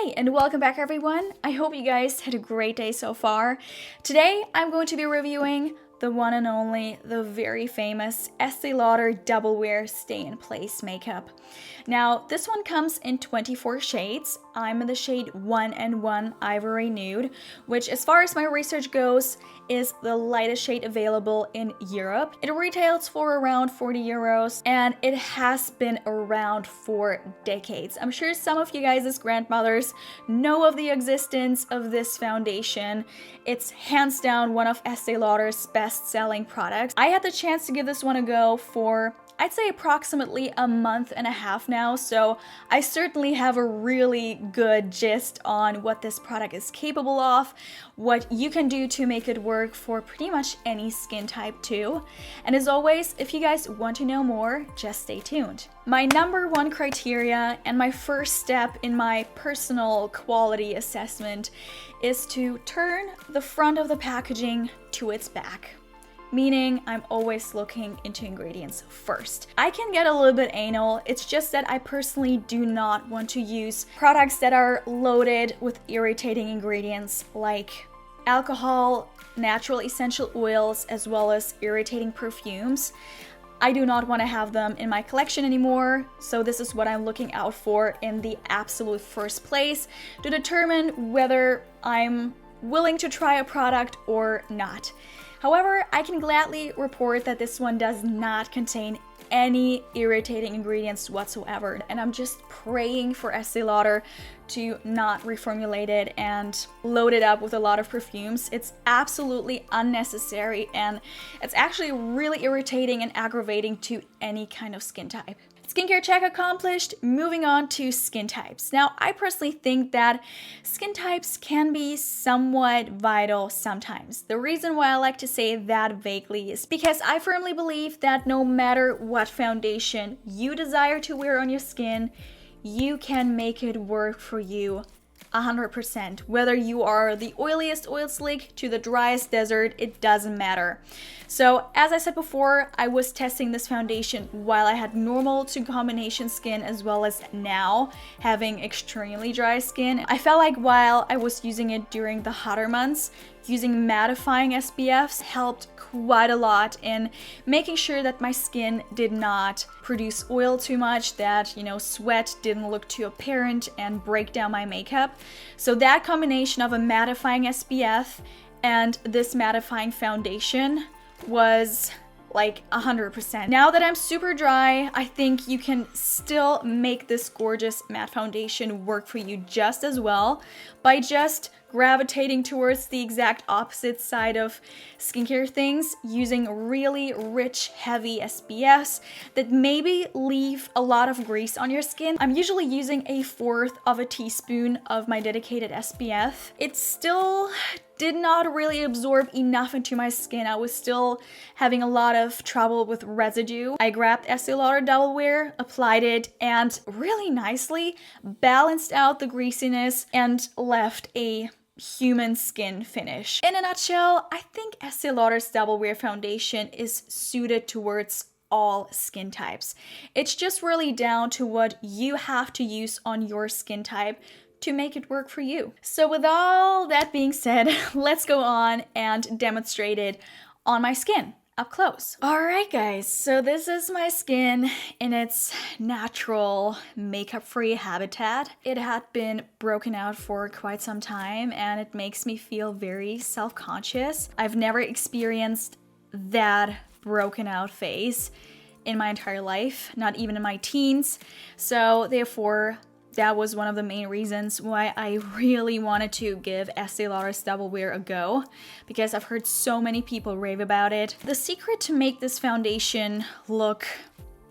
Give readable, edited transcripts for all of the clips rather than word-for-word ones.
Hi and welcome back everyone. I hope you guys had a great day so far. Today I'm going to be reviewing the one and only, the very famous Estee Lauder Double Wear Stay in Place makeup. Now this one comes in 24 shades. I'm in the shade 1N1 Ivory Nude, which as far as my research goes is the lightest shade available in Europe. It retails for around 40 euros and it has been around for decades. I'm sure some of you guys as grandmothers know of the existence of this foundation. It's hands down one of Estee Lauder's best-selling products. I had the chance to give this one a go for I'd say approximately a month and a half now, so I certainly have a really good gist on what this product is capable of, what you can do to make it work for pretty much any skin type too. And as always, if you guys want to know more, just stay tuned. My number one criteria and my first step in my personal quality assessment is to turn the front of the packaging to its back. Meaning I'm always looking into ingredients first. I can get a little bit anal, it's just that I personally do not want to use products that are loaded with irritating ingredients like alcohol, natural essential oils, as well as irritating perfumes. I do not want to have them in my collection anymore, so this is what I'm looking out for in the absolute first place to determine whether I'm willing to try a product or not. However, I can gladly report that this one does not contain any irritating ingredients whatsoever, and I'm just praying for Estee Lauder to not reformulate it and load it up with a lot of perfumes. It's absolutely unnecessary and it's actually really irritating and aggravating to any kind of skin type. Skincare check accomplished, moving on to skin types. Now, I personally think that skin types can be somewhat vital sometimes. The reason why I like to say that vaguely is because I firmly believe that no matter what foundation you desire to wear on your skin, you can make it work for you 100%. Whether you are the oiliest oil slick to the driest desert, it doesn't matter. So as I said before, I was testing this foundation while I had normal to combination skin as well as now having extremely dry skin. I felt like while I was using it during the hotter months, using mattifying SPFs helped quite a lot in making sure that my skin did not produce oil too much, that, sweat didn't look too apparent and break down my makeup. So that combination of a mattifying SPF and this mattifying foundation was like 100%. Now that I'm super dry, I think you can still make this gorgeous matte foundation work for you just as well by just gravitating towards the exact opposite side of skincare things, using really rich, heavy SPFs that maybe leave a lot of grease on your skin. I'm usually using 1/4 teaspoon of my dedicated SPF. It still did not really absorb enough into my skin. I was still having a lot of trouble with residue. I grabbed Estee Lauder Double Wear, applied it, and really nicely balanced out the greasiness and left a human skin finish. In a nutshell, I think Estee Lauder's Double Wear foundation is suited towards all skin types. It's just really down to what you have to use on your skin type to make it work for you. So with all that being said, let's go on and demonstrate it on my skin up close. Alright guys, so this is my skin in its natural makeup-free habitat. It had been broken out for quite some time and it makes me feel very self-conscious. I've never experienced that broken out phase in my entire life, not even in my teens. So therefore, that was one of the main reasons why I really wanted to give Estee Lauder's Double Wear a go, because I've heard so many people rave about it. The secret to make this foundation look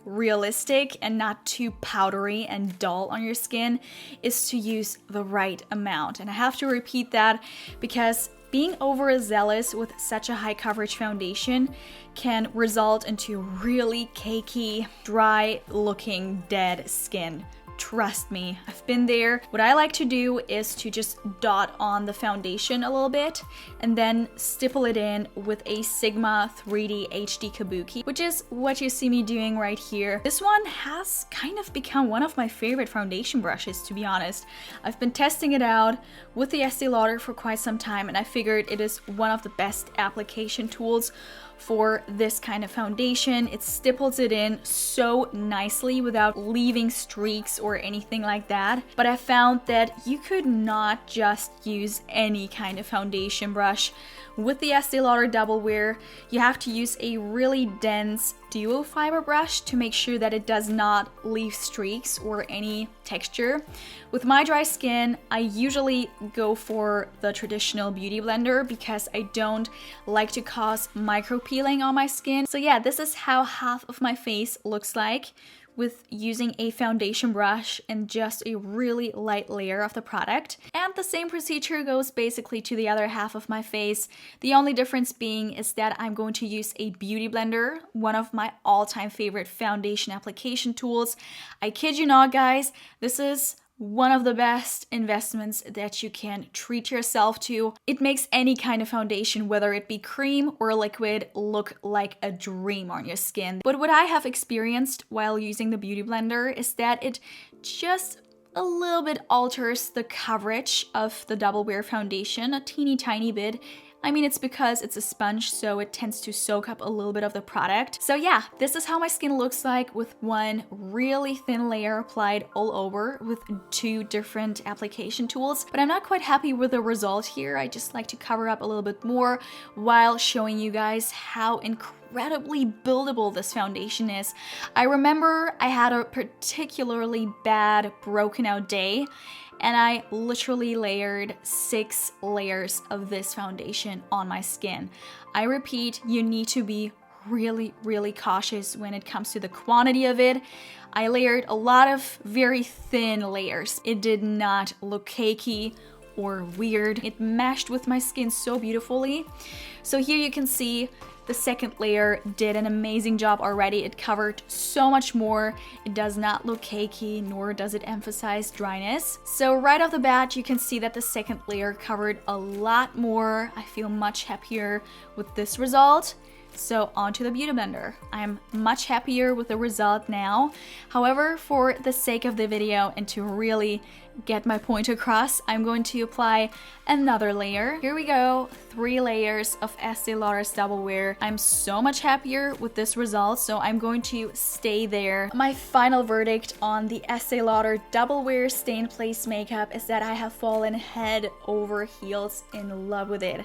realistic and not too powdery and dull on your skin is to use the right amount. And I have to repeat that because being overzealous with such a high coverage foundation can result into really cakey, dry looking dead skin Trust me, I've been there. What I like to do is to just dot on the foundation a little bit and then stipple it in with a Sigma 3D HD Kabuki, which is what you see me doing right here. This one has kind of become one of my favorite foundation brushes, to be honest. I've been testing it out with the Estée Lauder for quite some time, and I figured it is one of the best application tools for this kind of foundation. It stipples it in so nicely without leaving streaks or anything like that. But I found that you could not just use any kind of foundation brush. With the Estée Lauder Double Wear, you have to use a really dense duo fiber brush to make sure that it does not leave streaks or any texture. With my dry skin, I usually go for the traditional beauty blender because I don't like to cause micro peeling on my skin. So yeah, this is how half of my face looks like with using a foundation brush and just a really light layer of the product. And the same procedure goes basically to the other half of my face. The only difference being is that I'm going to use a beauty blender, one of my all-time favorite foundation application tools. I kid you not, guys, this is one of the best investments that you can treat yourself to. It makes any kind of foundation, whether it be cream or liquid, look like a dream on your skin. But what I have experienced while using the beauty blender is that it just a little bit alters the coverage of the Double Wear foundation a teeny tiny bit. I mean, it's because it's a sponge, so it tends to soak up a little bit of the product. So yeah, this is how my skin looks like with one really thin layer applied all over with two different application tools. But I'm not quite happy with the result here. I just like to cover up a little bit more while showing you guys how incredibly buildable this foundation is. I remember I had a particularly bad broken out day, and I literally layered 6 layers of this foundation on my skin. I repeat, you need to be really cautious when it comes to the quantity of it. I layered a lot of very thin layers. It did not look cakey or weird. It meshed with my skin so beautifully. So here you can see the second layer did an amazing job already. It covered so much more. It does not look cakey, nor does it emphasize dryness. So right off the bat, you can see that the second layer covered a lot more. I feel much happier with this result. So onto the beauty blender. I'm much happier with the result now. However, for the sake of the video and to really get my point across, I'm going to apply another layer. Here we go, 3 layers of Estée Lauder's Double Wear. I'm so much happier with this result, so I'm going to stay there. My final verdict on the Estée Lauder Double Wear Stay in Place makeup is that I have fallen head over heels in love with it.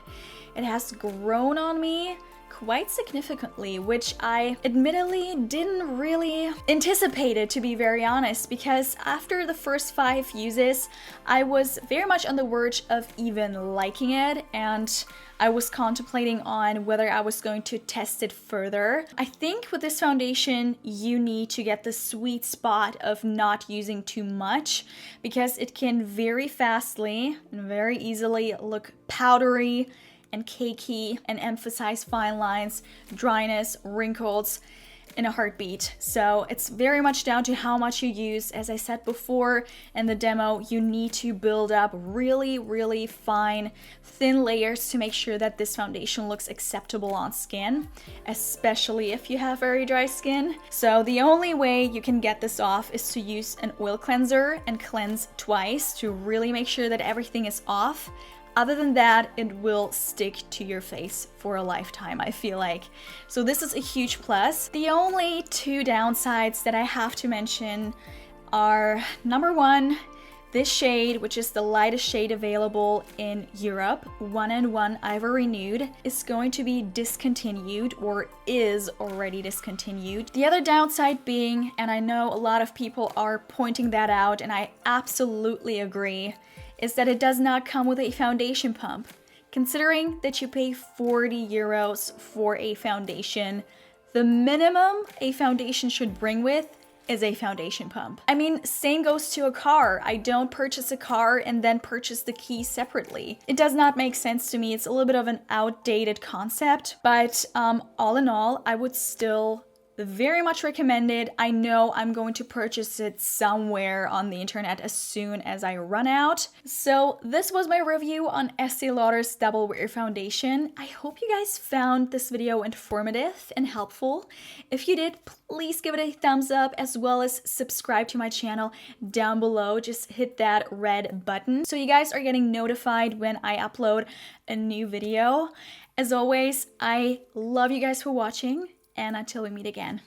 It has grown on me quite significantly, which I admittedly didn't really anticipate it, to be very honest, because after the first 5 uses, I was very much on the verge of even liking it, and I was contemplating on whether I was going to test it further. I think with this foundation, you need to get the sweet spot of not using too much, because it can very fastly and very easily look powdery and cakey and emphasize fine lines, dryness, wrinkles in a heartbeat. So it's very much down to how much you use. As I said before in the demo, you need to build up really fine, thin layers to make sure that this foundation looks acceptable on skin, especially if you have very dry skin. So the only way you can get this off is to use an oil cleanser and cleanse twice to really make sure that everything is off. Other than that, it will stick to your face for a lifetime, I feel like. So this is a huge plus. The only 2 downsides that I have to mention are, number 1, this shade, which is the lightest shade available in Europe, 1&1 Ivory Nude, is going to be discontinued or is already discontinued. The other downside being, and I know a lot of people are pointing that out, and I absolutely agree, is that it does not come with a foundation pump. Considering that you pay 40 euros for a foundation, the minimum a foundation should bring with is a foundation pump. I mean, same goes to a car. I don't purchase a car and then purchase the key separately. It does not make sense to me. It's a little bit of an outdated concept, but all in all, I would still very much recommended. I know I'm going to purchase it somewhere on the internet as soon as I run out. So this was my review on Estée Lauder's Double Wear Foundation. I hope you guys found this video informative and helpful. If you did, please give it a thumbs up as well as subscribe to my channel down below. Just hit that red button so you guys are getting notified when I upload a new video. As always, I love you guys for watching, and until we meet again.